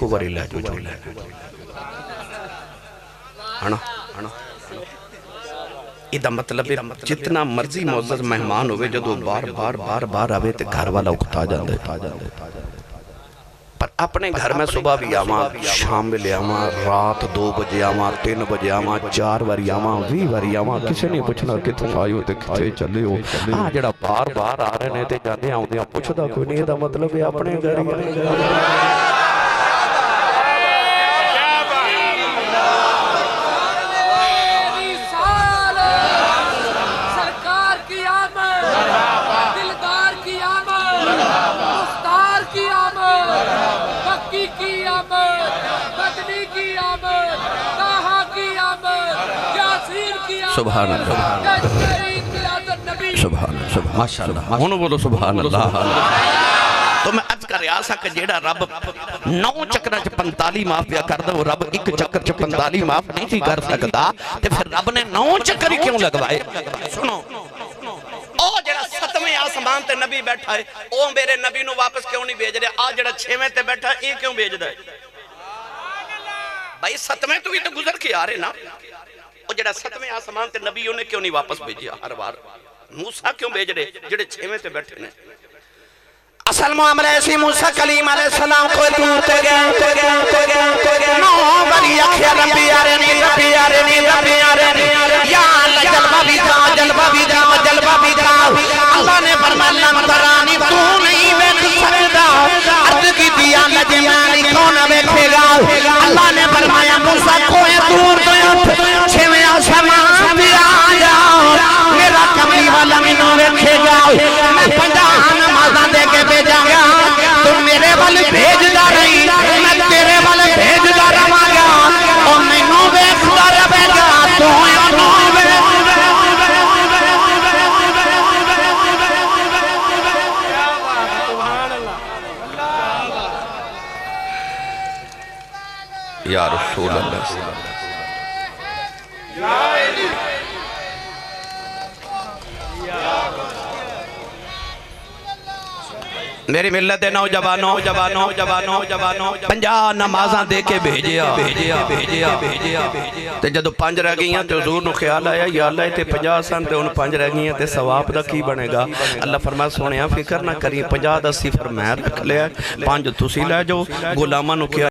Eco बारी लै जाओ जो लैना है ना। इदा मतलब जितना मर्जी मुअज़्ज़ज़ मेहमान होवे जदों बार बार बार बार आवे तो घर वाला उकता जाता है। पर अपने घर में सुबह भी आवा, शाम में आवा, रात 2 बजे आवा, 3 बजे आवा, 4 बारी आवा, 20 बारी आवा, किसी ने पूछना कितने आए हो तो कितने चले हो। हाँ जरा बार बार आ रहे हैं तो जाने आउंदे पूछता कोई नहीं। इसका मतलब है अपने घर ही सुभान अल्लाह सुभान अल्लाह माशाअल्लाह हुन बोलो सुभान अल्लाह। तो मैं अर्ज कर रहा सा कि जेड़ा रब 9 चक्कर च 45 माफ पिया कर दे, वो रब एक चक्कर च 45 माफ नहीं थी कर सकता, ते फिर रब ने 9 चक्कर ही क्यों लगवाए? सुनो ओ जेड़ा 7वें आसमान ते नबी बैठा है, ओ मेरे नबी नु वापस क्यों नहीं भेज रहा? आ जेड़ा 6वें ते बैठा है, ये क्यों भेजदा है? भाई 7वें तो भी तो गुजर के आ रहे ना। और जेड़ा 7वें आसमान ते नबी उन्हें क्यों नहीं वापस भेजिया? हर बार मूसा क्यों भेज रहे जेड़े 6वें ते बैठे ने? असल मामला ऐसी मूसा कलीम अलैहिस्सलाम को दूर ते गया 9 बारी आखिया रब्बी यारे नी रब्बी यारे नी रब्बी यारे नी या अल्लाह जलवा भी जा जलवा भी जा जलवा भी जा। अल्लाह ने फरमाया तरानी तू नहीं देख सकता, अर्ज की दिया लजमानी कौन देखेगा? अल्लाह ने फरमाया मूसा कोई दूर तो उठ 6वें आसमान पे आ जा, मेरा कमली वाला मैनू देखेगा। मैं 50 नमाज़ां दे के भेजांगा, तू मेरे वाल भेजदा रही, मैं तेरे वाल भेजदा रहांगा, और मैनू देखदा रहेगा तू या रसूल अल्लाह। मेरी मिल्लत दे नौजवानों 50 नमाज़ां दे के भेजिया ते जदों 5 रह गई तो हुजूर नूं ख्याल आया या अल्लाह ते 50 सन ते हुण 5 रह गई ते सवाब दा की बनेगा? अल्लाह फरमाया सोहणिया फिकर ना करी, 50 दा सिफर मैं रख लिया, 5 तुसीं लै जाओ। गुलामां नूं